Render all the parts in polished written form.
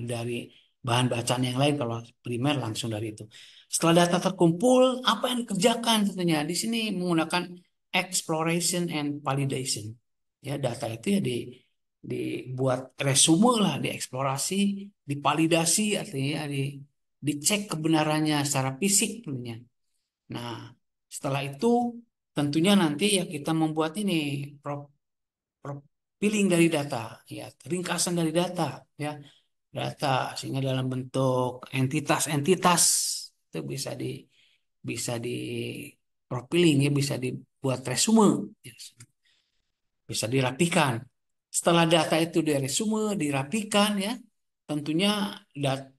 dari bahan bacaan yang lain kalau primer langsung dari itu. Setelah data terkumpul, apa yang dikerjakan tentunya di sini menggunakan exploration and validation. Ya, data itu ya dibuat resume lah, dieksplorasi, divalidasi artinya ya, dicek kebenarannya secara fisik tentunya. Nah, setelah itu tentunya nanti ya kita membuat ini profiling dari data, ya ringkasan dari data, ya data sehingga dalam bentuk entitas-entitas itu bisa di profiling ya bisa dibuat resume ya, bisa dirapikan. Setelah data itu diresume, dirapikan ya, tentunya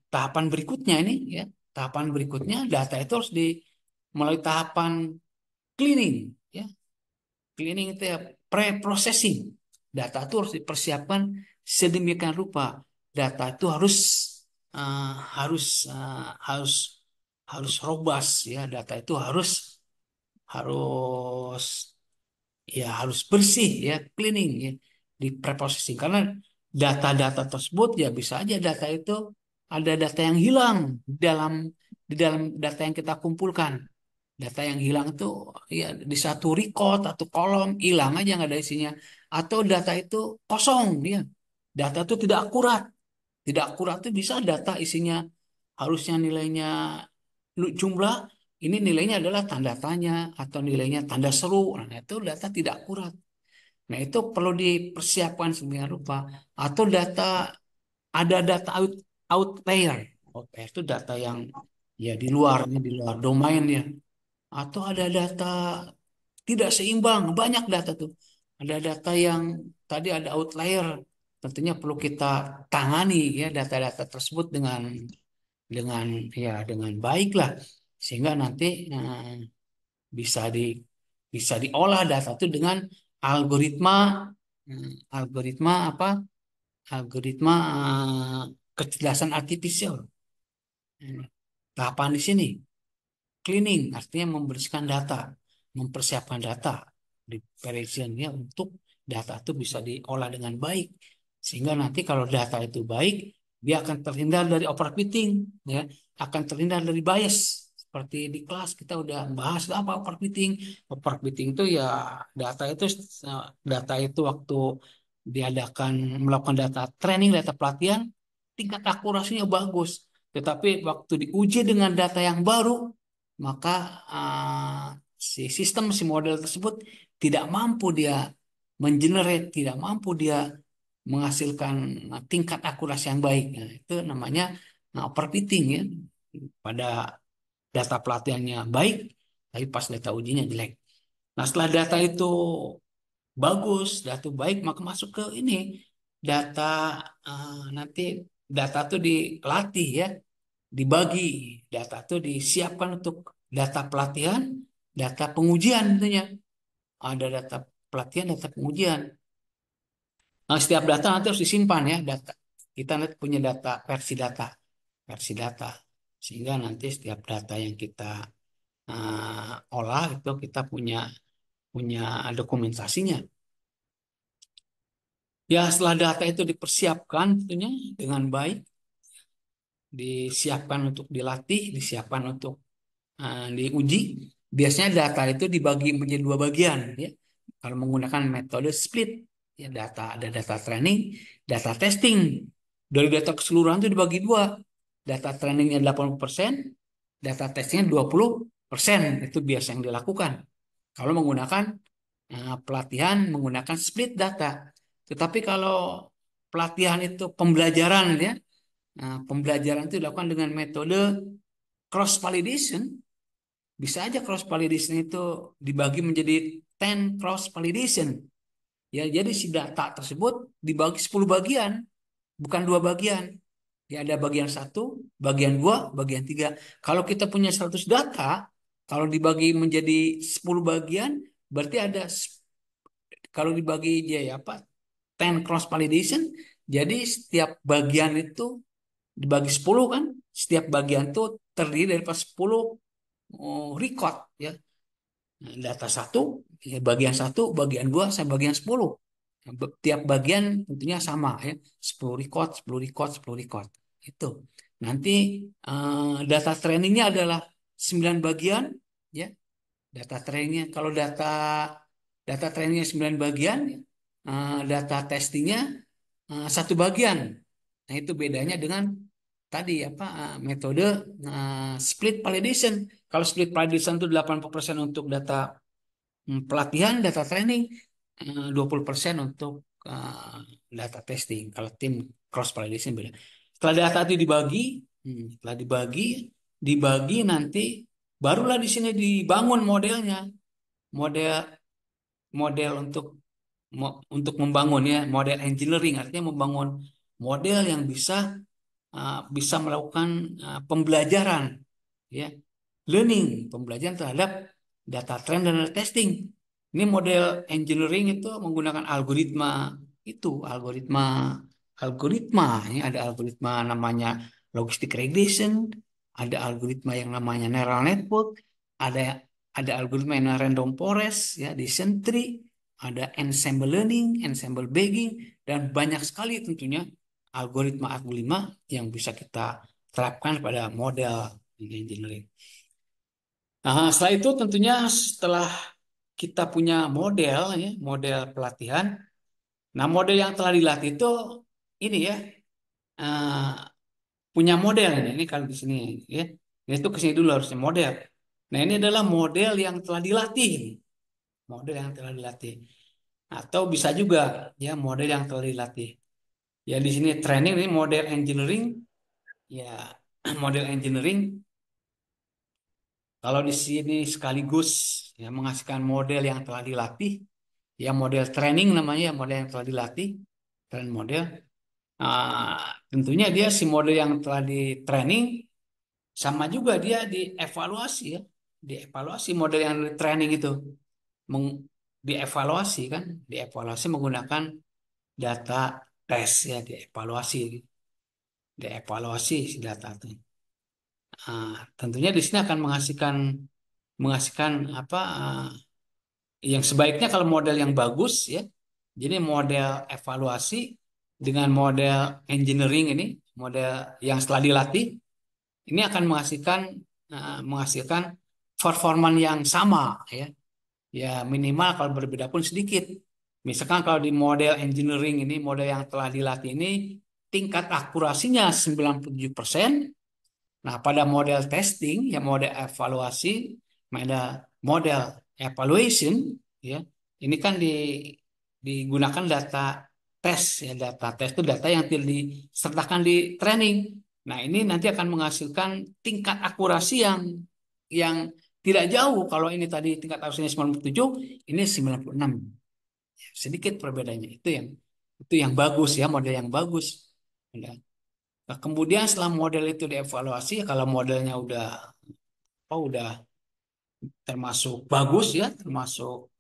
tahapan berikutnya ini ya, tahapan berikutnya data itu harus melalui tahapan cleaning ya. Cleaning itu ya pre-processing. Data itu harus dipersiapkan sedemikian rupa. Data itu harus eh, harus eh, harus harus robust ya. Data itu harus harus bersih ya, cleaning ya di preprocessing karena data-data tersebut ya bisa aja data itu ada data yang hilang di dalam data yang kita kumpulkan. Data yang hilang itu ya di satu record atau kolom hilang aja nggak ada isinya. Atau data itu kosong ya. Data itu tidak akurat. Tidak akurat itu bisa data isinya harusnya nilainya jumlah ini nilainya adalah tanda tanya atau nilainya tanda seru. Nah, itu data tidak akurat. Nah, itu perlu dipersiapkan sedemikian rupa. Atau ada data outlier. Outlier itu data yang ya di luar domain ya atau ada data tidak seimbang, banyak data tuh. Ada data yang tadi ada outlier, tentunya perlu kita tangani ya data-data tersebut dengan baik lah sehingga nanti bisa bisa diolah data itu dengan algoritma algoritma apa? Algoritma kecerdasan artifisial. Tahapan di sini. Cleaning artinya membersihkan data, mempersiapkan data, preparation ya untuk data itu bisa diolah dengan baik. Sehingga nanti kalau data itu baik, dia akan terhindar dari overfitting, ya, akan terhindar dari bias. Seperti di kelas kita udah bahas apa overfitting. Overfitting itu ya data itu data itu waktu diadakan melakukan data training, data pelatihan, tingkat akurasinya bagus. Tetapi waktu diuji dengan data yang baru, maka si model tersebut tidak mampu dia mengenerate, tidak mampu dia menghasilkan tingkat akurasi yang baik. Nah, itu namanya overfitting ya. Pada data pelatihannya baik, tapi pas data ujinya jelek. Nah, setelah data itu bagus, data baik, maka masuk ke ini data nanti data itu dilatih ya dibagi data itu disiapkan untuk data pelatihan, data pengujian tentunya. Ada data pelatihan, data pengujian. Nah, setiap data nanti harus disimpan ya data. Kita nanti punya versi data. Sehingga nanti setiap data yang kita olah itu kita punya punya dokumentasinya. Ya, setelah data itu dipersiapkan tentunya dengan baik, disiapkan untuk dilatih, disiapkan untuk diuji, biasanya data itu dibagi menjadi dua bagian ya. Kalau menggunakan metode split, ya ada data training, data testing. Dari data keseluruhan itu dibagi dua. Data trainingnya 80%, data testingnya 20%. Itu biasa yang dilakukan. Kalau menggunakan pelatihan menggunakan split data. Tetapi kalau pelatihan itu pembelajaran ya, pembelajaran itu dilakukan dengan metode cross validation. Bisa aja cross validation itu dibagi menjadi 10 cross validation. Ya, jadi si data tersebut dibagi 10 bagian, bukan dua bagian. Ya, ada bagian satu, bagian dua, bagian tiga. Kalau kita punya 100 data, kalau dibagi menjadi 10 bagian, berarti kalau dibagi ya apa? 10 cross validation, jadi setiap bagian itu dibagi 10 kan, setiap bagian itu terdiri dari 10 record ya. Data satu, ya bagian satu, bagian dua, sampai bagian 10. Tiap bagian tentunya sama ya, 10 record, 10 record, 10 record. Itu. Nanti data trainingnya adalah 9 bagian ya. Data trainingnya kalau data trainingnya 9 bagian, data testingnya satu bagian. Nah, itu bedanya dengan tadi apa metode split validation. Kalau split validation itu 80% untuk data pelatihan, data training, 20% untuk eh, data testing. Kalau tim cross validation beda. Setelah data itu dibagi, setelah dibagi nanti barulah di sini dibangun modelnya, model model untuk membangun ya, model engineering artinya membangun model yang bisa melakukan pembelajaran ya, learning, pembelajaran terhadap data trend dan data testing. Ini model engineering itu menggunakan algoritma algoritma ini ada algoritma namanya logistic regression, ada algoritma yang namanya neural network, ada ada algoritma yang random forest ya, decision tree, ada ensemble learning, ensemble bagging, dan banyak sekali tentunya algoritma yang bisa kita terapkan pada model engineering. Nah, setelah itu tentunya setelah kita punya model ya, model pelatihan. Nah, model yang telah dilatih itu ini ya, eh, punya model ini kalau di sini ya. Ini tuh kesini dulu harusnya model. Nah, ini adalah model yang telah dilatih, model yang telah dilatih. Atau bisa juga ya model yang telah dilatih. Ya di sini training ini model engineering ya, model engineering. Kalau di sini sekaligus ya menghasilkan model yang telah dilatih, ya model training namanya, ya model yang telah dilatih, train model. Tentunya dia si model yang telah di training sama juga dia dievaluasi ya, dievaluasi model yang di training itu, Meng- dievaluasi kan, dievaluasi menggunakan data tes ya, dievaluasi si data itu. Tentunya di sini akan menghasilkan menghasilkan apa yang sebaiknya kalau model yang bagus ya. Jadi model evaluasi dengan model engineering ini, model yang setelah dilatih, ini akan menghasilkan performa yang sama ya. Ya minimal kalau berbeda pun sedikit. Misalkan kalau di model engineering ini, model yang telah dilatih ini tingkat akurasinya 97%. Nah, pada model testing, ya model evaluation, ya, ini kan digunakan data tes, ya, data tes itu data yang tidak disertakan di training. Nah, ini nanti akan menghasilkan tingkat akurasi yang tidak jauh. Kalau ini tadi tingkat akurasinya 97, ini 96. Sedikit perbedaannya. Itu yang bagus ya, model yang bagus. Ya. Nah, kemudian setelah model itu dievaluasi, kalau modelnya udah termasuk bagus ya, termasuk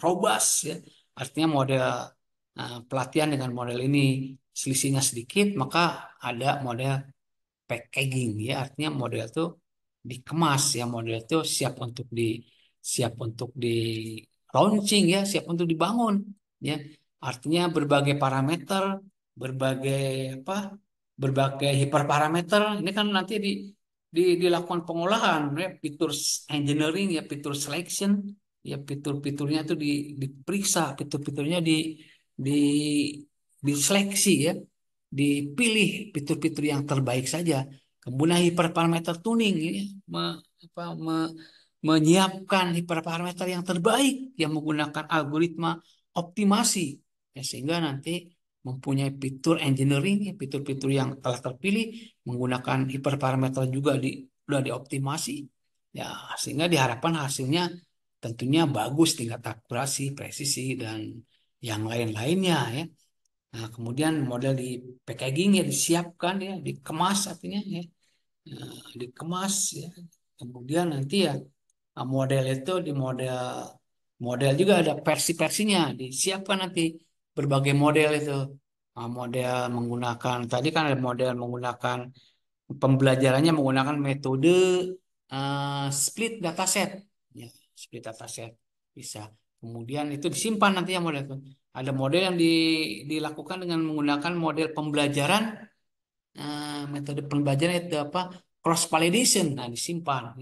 robust ya, artinya model pelatihan dengan model ini selisihnya sedikit, maka ada model packaging ya, artinya model itu dikemas ya, model itu siap untuk di launching ya, siap untuk dibangun ya. Artinya berbagai parameter, berbagai apa, berbagai hiperparameter ini kan nanti dilakukan pengolahan ya, fitur engineering ya, fitur selection ya, fitur-fiturnya itu diperiksa, fitur-fiturnya di diseleksi ya, dipilih fitur-fitur yang terbaik saja. Kemudian hiperparameter tuning ini menyiapkan hiperparameter yang terbaik yang menggunakan algoritma optimasi ya, sehingga nanti mempunyai fitur engineering ya, fitur-fitur yang telah terpilih menggunakan hiperparameter juga sudah dioptimasi ya, sehingga diharapkan hasilnya tentunya bagus, tingkat akurasi, presisi, dan yang lain-lainnya ya. Nah, kemudian model di packaging ya disiapkan ya, dikemas artinya ya. Nah, dikemas ya. Kemudian nanti ya model itu di model model juga ada versi-versinya, disiapkan nanti berbagai model itu. Model menggunakan tadi kan ada model menggunakan pembelajarannya menggunakan metode split dataset ya, split dataset bisa. Kemudian itu disimpan nantinya model itu. Ada model yang dilakukan dengan menggunakan model pembelajaran, metode pembelajaran itu apa? Cross validation. Nah, disimpan.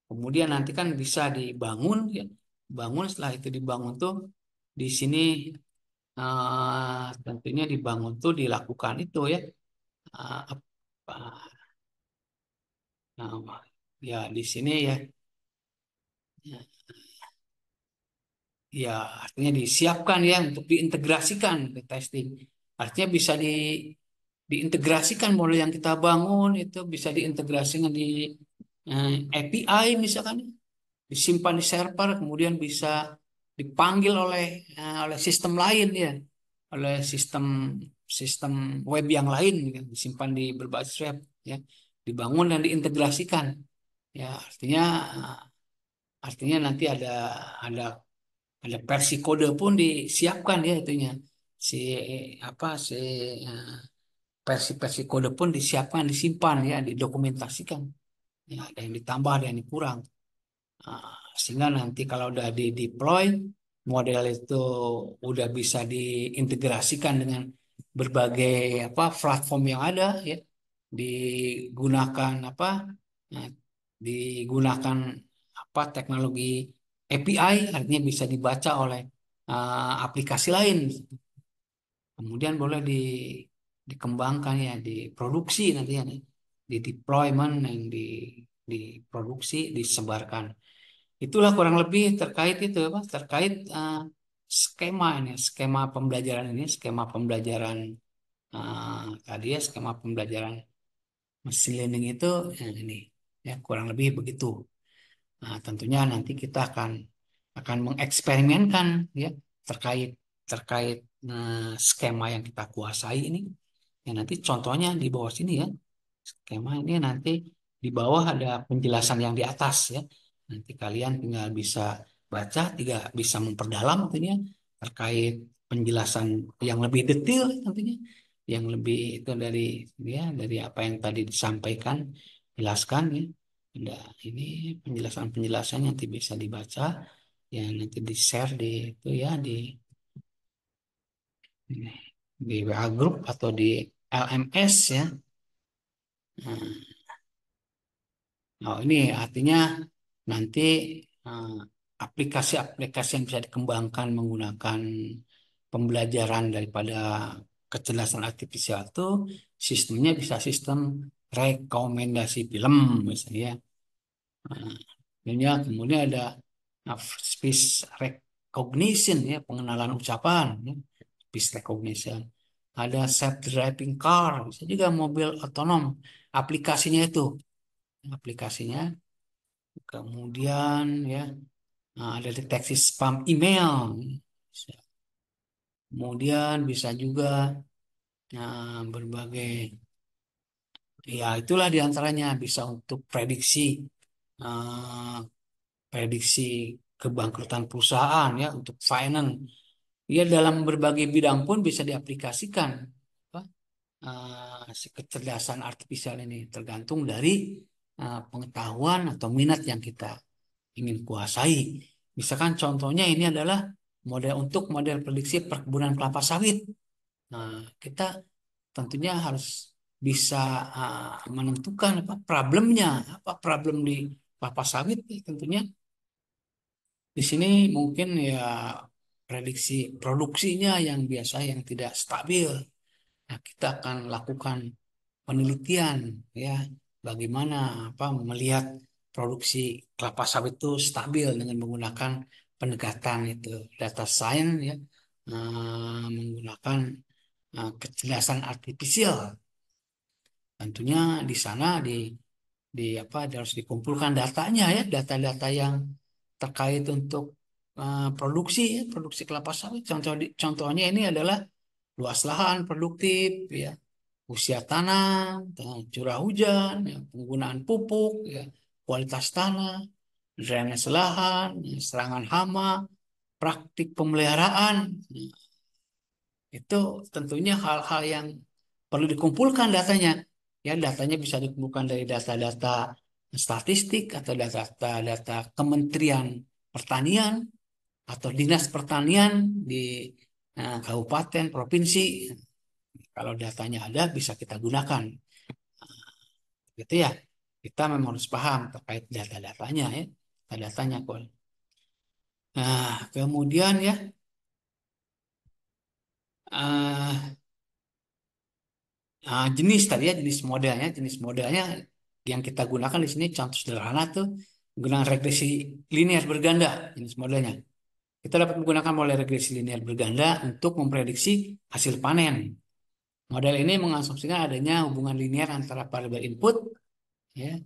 Kemudian nanti kan bisa dibangun, ya. Bangun setelah itu dibangun tuh di sini, tentunya dibangun tuh dilakukan itu ya. Apa, ya di sini ya, ya, ya, artinya disiapkan ya untuk diintegrasikan ke testing. Artinya bisa diintegrasikan model yang kita bangun itu bisa diintegrasikan di API misalkan, disimpan di server, kemudian bisa dipanggil oleh sistem lain ya, oleh sistem sistem web yang lain ya, disimpan di berbasis web ya, dibangun dan diintegrasikan ya, artinya nanti ada ada versi kode pun disiapkan ya itunya, si apa si eh, versi-versi kode pun disiapkan, disimpan ya, didokumentasikan ya, ada yang ditambah, ada yang dikurang. Sehingga nanti kalau udah di deploy, model itu udah bisa diintegrasikan dengan berbagai apa platform yang ada ya, digunakan apa, nah, digunakan apa teknologi API, artinya bisa dibaca oleh aplikasi lain. Kemudian boleh dikembangkan ya, diproduksi nantinya nih, di deployment yang diproduksi, disebarkan. Itulah kurang lebih terkait itu apa? Terkait skema ini, skema pembelajaran ini, skema pembelajaran tadi ya, skema pembelajaran machine learning itu ini ya kurang lebih begitu. Nah, tentunya nanti kita akan mengeksperimenkan ya terkait terkait skema yang kita kuasai ini. Ya, nanti contohnya di bawah sini ya. Skema ini nanti di bawah ada penjelasan yang di atas ya. Nanti kalian tinggal bisa baca, bisa memperdalam tentunya terkait penjelasan yang lebih detail tentunya, yang lebih itu dari apa yang tadi disampaikan, jelaskan ya. Ada ini penjelasan-penjelasan yang nanti bisa dibaca, yang nanti di-share di itu ya di WA group atau di LMS ya. Nah, oh, ini artinya nanti eh, aplikasi-aplikasi yang bisa dikembangkan menggunakan pembelajaran daripada kecerdasan artifisial itu sistemnya bisa sistem rekomendasi film misalnya. Nah, kemudian ada speech recognition ya, pengenalan ucapan ya, speech recognition. Ada self-driving car, bisa juga mobil otonom. Aplikasinya kemudian ya, ada deteksi spam email. Kemudian bisa juga berbagai, ya itulah diantaranya bisa untuk eh, prediksi kebangkrutan perusahaan ya, untuk finance. Ya dalam berbagai bidang pun bisa diaplikasikan apa, si kecerdasan artifisial ini tergantung dari pengetahuan atau minat yang kita ingin kuasai. Misalkan contohnya ini adalah model prediksi perkebunan kelapa sawit. Nah, kita tentunya harus bisa menentukan apa problem di kelapa sawit. Tentunya di sini mungkin ya prediksi produksinya yang biasa yang tidak stabil. Nah, kita akan lakukan penelitian ya, bagaimana apa melihat produksi kelapa sawit itu stabil dengan menggunakan pendekatan itu data science ya, menggunakan kecerdasan artifisial. Tentunya di sana di apa harus dikumpulkan datanya ya, data-data yang terkait untuk produksi kelapa sawit. Contohnya ini adalah luas lahan produktif ya, usia tanah, curah hujan, ya, penggunaan pupuk, ya, kualitas tanah, drainase lahan, ya, serangan hama, praktik pemeliharaan. Ya, itu tentunya hal-hal yang perlu dikumpulkan datanya. Ya, datanya bisa dikumpulkan dari data-data statistik atau data-data Kementerian Pertanian atau dinas pertanian di kabupaten, provinsi. Kalau datanya ada bisa kita gunakan, gitu ya. Kita memang harus paham terkait data-datanya ya, data-datanya kok. Nah, kemudian ya, eh, jenis tadi ya, jenis modelnya yang kita gunakan di sini contoh sederhana tuh menggunakan regresi linear berganda jenis modelnya. Kita dapat menggunakan model regresi linear berganda untuk memprediksi hasil panen. Model ini mengasumsikan adanya hubungan linear antara variabel input ya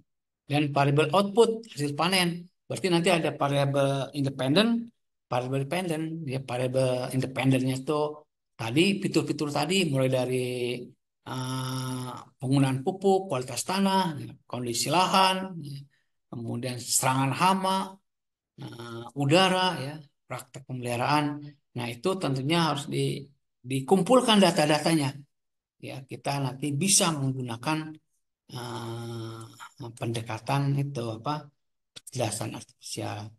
dan variabel output hasil panen. Berarti nanti ada variabel independen, variabel dependen. Ya, variabel independennya itu tadi fitur-fitur tadi mulai dari penggunaan pupuk, kualitas tanah, ya, kondisi lahan, ya, kemudian serangan hama, udara, ya, praktek pemeliharaan. Nah, itu tentunya harus dikumpulkan data-datanya. Ya, kita nanti bisa menggunakan pendekatan itu apa kecerdasan artifisial.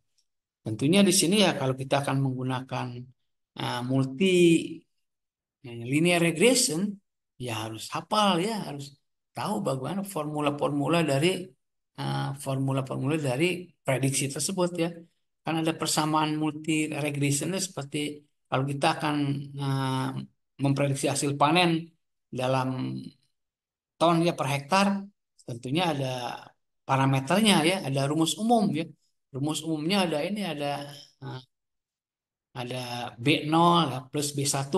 Tentunya di sini ya kalau kita akan menggunakan multi linear regression ya harus hafal ya harus tahu bagaimana formula-formula dari prediksi tersebut ya. Kan ada persamaan multi regression seperti kalau kita akan uh, memprediksi hasil panen dalam ton ya per hektar tentunya ada parameternya ya ada rumus umum ya rumus umumnya ada ini eh, ada B0 ya, plus B1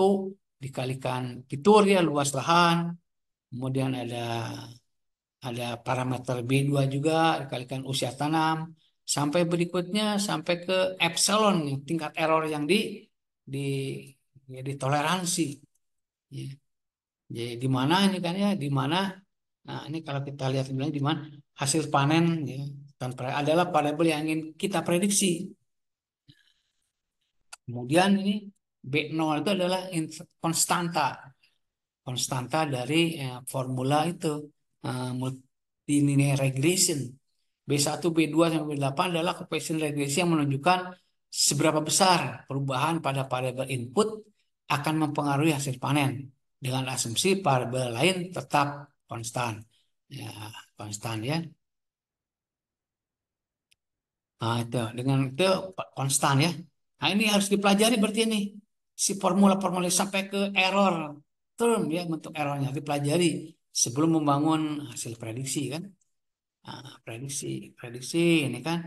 dikalikan fitur ya luas lahan kemudian ada parameter B2 juga dikalikan usia tanam sampai berikutnya sampai ke epsilon ya, tingkat error yang di ya, ditoleransi ya. Jadi di mana ini kan ya, di mana nah ini kalau kita lihat sebenarnya di mana hasil panen ya tanpa adalah variabel yang ingin kita prediksi. Kemudian ini B0 itu adalah konstanta, konstanta dari formula itu multilinear regression. B1, B2 sampai B8 adalah koefisien regresi yang menunjukkan seberapa besar perubahan pada variabel input akan mempengaruhi hasil panen dengan asumsi variabel lain tetap konstan. Ya, konstan ya. Nah, itu dengan itu konstan ya. Nah, ini harus dipelajari berarti ini si formula-formula sampai ke error term ya bentuk errornya dipelajari sebelum membangun hasil prediksi kan. Nah, prediksi, prediksi ini kan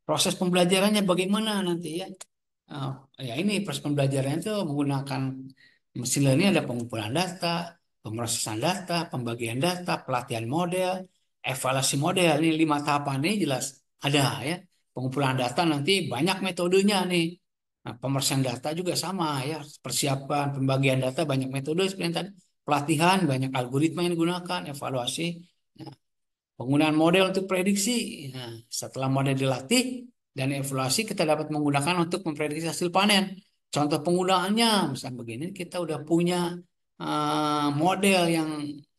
proses pembelajarannya bagaimana nanti ya. Oh, ya ini proses pembelajarannya itu menggunakan mesin learning ada pengumpulan data, pemrosesan data, pembagian data, pelatihan model, evaluasi model. Ini 5 tahapan ini jelas ada ya. Pengumpulan data nanti banyak metodenya nih. Nah, pemrosesan data juga sama ya. Persiapan pembagian data banyak metode seperti yang tadi. Pelatihan banyak algoritma yang digunakan, evaluasi. Nah, penggunaan model untuk prediksi. Nah, setelah model dilatih dan evaluasi, kita dapat menggunakan untuk memprediksi hasil panen. Contoh penggunaannya, misalnya begini, kita udah punya model yang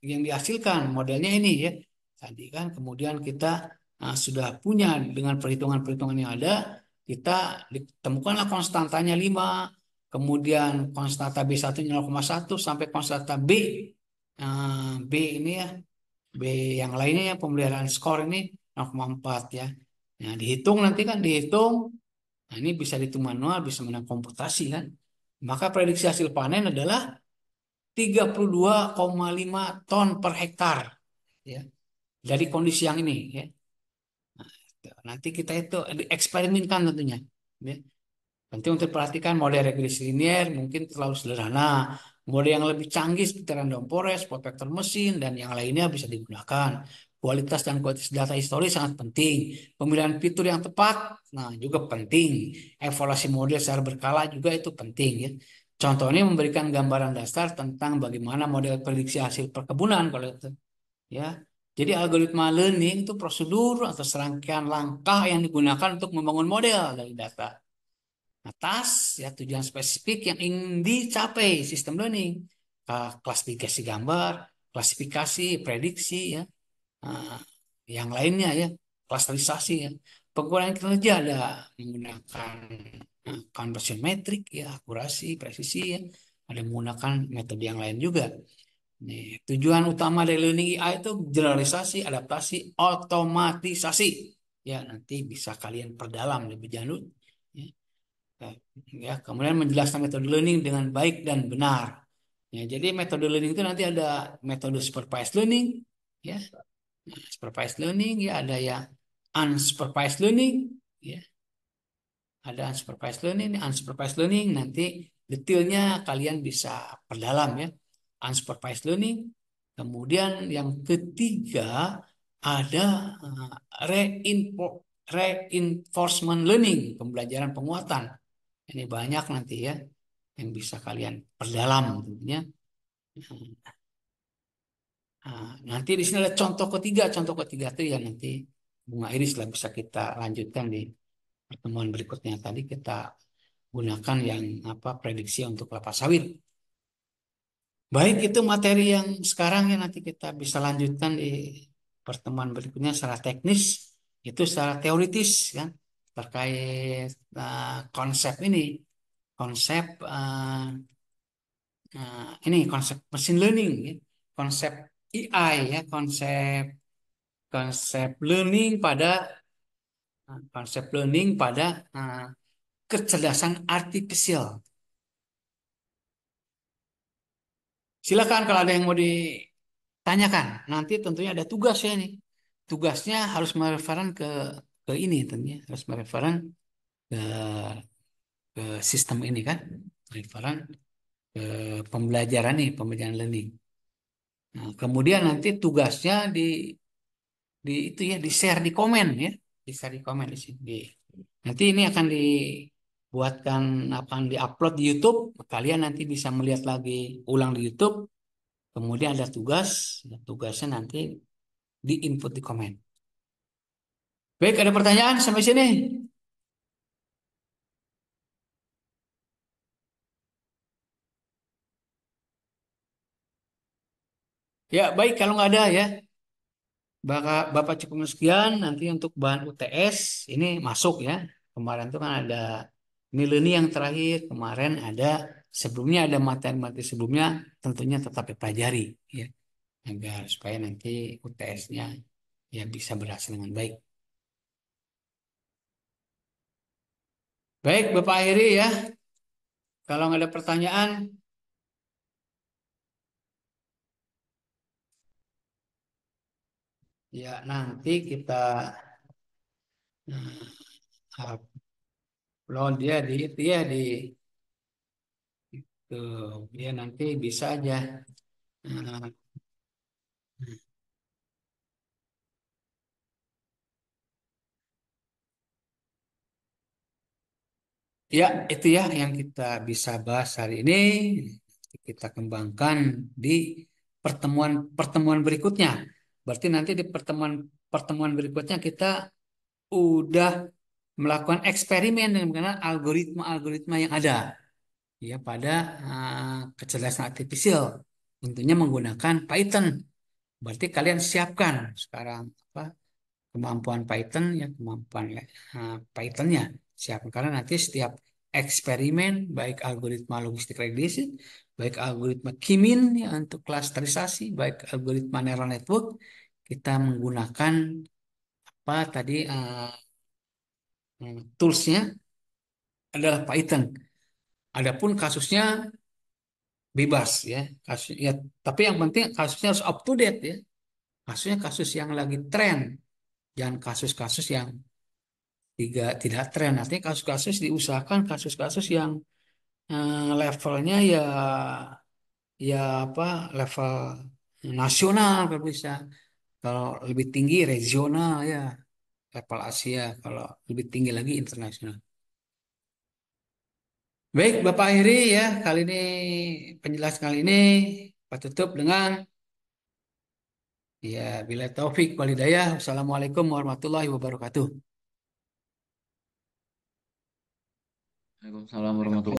dihasilkan. Modelnya ini ya. Tadi kan, kemudian kita sudah punya dengan perhitungan-perhitungan yang ada, kita ditemukanlah konstantanya 5, kemudian konstanta B1 0,1 sampai konstanta B ini ya B yang lainnya ya pemeliharaan skor ini 0,4 ya. Nah, dihitung nanti kan dihitung. Nah, ini bisa dihitung manual, bisa menang komputasi kan. Maka prediksi hasil panen adalah 32,5 ton per hektar ya. Dari kondisi yang ini ya. Nanti kita itu dieksperimenkan tentunya. Ya. Penting untuk perhatikan model regresi linear mungkin terlalu sederhana. Model yang lebih canggih seperti random forest, vektor mesin, dan yang lainnya bisa digunakan. Kualitas dan kualitas data historis sangat penting. Pemilihan fitur yang tepat, nah juga penting. Evaluasi model secara berkala juga itu penting ya. Contohnya memberikan gambaran dasar tentang bagaimana model prediksi hasil perkebunan kalau itu ya. Jadi algoritma learning itu prosedur atau serangkaian langkah yang digunakan untuk membangun model dari data atas ya tujuan spesifik yang ingin dicapai sistem learning. Klasifikasi gambar, klasifikasi, prediksi ya, ah, yang lainnya ya, klasterisasi ya. Pengurangan kinerja ada menggunakan conversion metric ya, akurasi, presisi ya. Ada menggunakan metode yang lain juga. Nih, tujuan utama dari learning AI itu generalisasi, adaptasi, otomatisasi. Ya, nanti bisa kalian perdalam lebih jauh. Ya, ya, kemudian menjelaskan metode learning dengan baik dan benar. Ya, jadi metode learning itu nanti ada metode supervised learning, ya, supervised learning, ya ada yang unsupervised learning, ya, ada unsupervised learning nanti detailnya kalian bisa perdalam ya. Unsupervised learning. Kemudian yang ketiga ada reinforcement learning, pembelajaran penguatan. Ini banyak nanti ya yang bisa kalian perdalam tentunya. Nanti di sini ada contoh ketiga. Contoh ketiga itu ya nanti Bunga Iris lah bisa kita lanjutkan di pertemuan berikutnya. Tadi kita gunakan yang apa prediksi untuk kelapa sawit. Baik itu materi yang sekarang ya nanti kita bisa lanjutkan di pertemuan berikutnya secara teknis itu secara teoritis kan terkait konsep ini konsep ini konsep machine learning ya. Konsep AI ya konsep konsep learning pada konsep learning pada kecerdasan artifisial. Silakan kalau ada yang mau ditanyakan. Nanti tentunya ada tugas ya nih. Tugasnya harus mereferen ke ini tentunya harus mereferen ke, ke sistem ini kan. Referen ke pembelajaran nih, pembelajaran learning. Nah, kemudian nanti tugasnya di itu ya di share di komen ya, di share di komen di sini. Nanti ini akan dibuatkan akan diupload di YouTube. Kalian nanti bisa melihat lagi ulang di YouTube. Kemudian ada tugas, tugasnya nanti di input di komen. Baik, ada pertanyaan sampai sini? Ya, baik kalau nggak ada ya. Bapak cukup sekian. Nanti untuk bahan UTS ini masuk ya. Kemarin tuh kan ada nilai yang terakhir. Kemarin ada sebelumnya ada materi-materi sebelumnya tentunya tetap dipelajari ya agar supaya nanti UTS-nya ya bisa berhasil dengan baik. Baik, Bapak akhiri ya. Kalau nggak ada pertanyaan, ya nanti kita upload dia di itu ya di dia nanti bisa aja. Nah, ya itu ya yang kita bisa bahas hari ini. Kita kembangkan di pertemuan-pertemuan berikutnya. Berarti nanti di pertemuan berikutnya kita udah melakukan eksperimen dengan menggunakan algoritma-algoritma yang ada ya pada kecerdasan artifisial. Tentunya menggunakan Python. Berarti kalian siapkan sekarang apa kemampuan Python ya kemampuan Pythonnya siapkan karena nanti setiap eksperimen baik algoritma logistik regresi baik algoritma Kimin ya untuk klasterisasi baik algoritma neural network kita menggunakan apa tadi toolsnya adalah Python. Adapun kasusnya bebas ya kasus ya tapi yang penting kasusnya harus up to date ya kasusnya kasus yang lagi tren jangan kasus-kasus yang tidak tren. Artinya kasus-kasus diusahakan kasus-kasus yang levelnya ya apa level nasional kalau bisa. Kalau lebih tinggi regional ya level Asia. Kalau lebih tinggi lagi internasional. Baik, Bapak akhiri ya kali ini penjelasan kali ini Pak tutup dengan ya bila taufik walhidayah. Wassalamualaikum warahmatullahi wabarakatuh. Waalaikumsalam warahmatullahi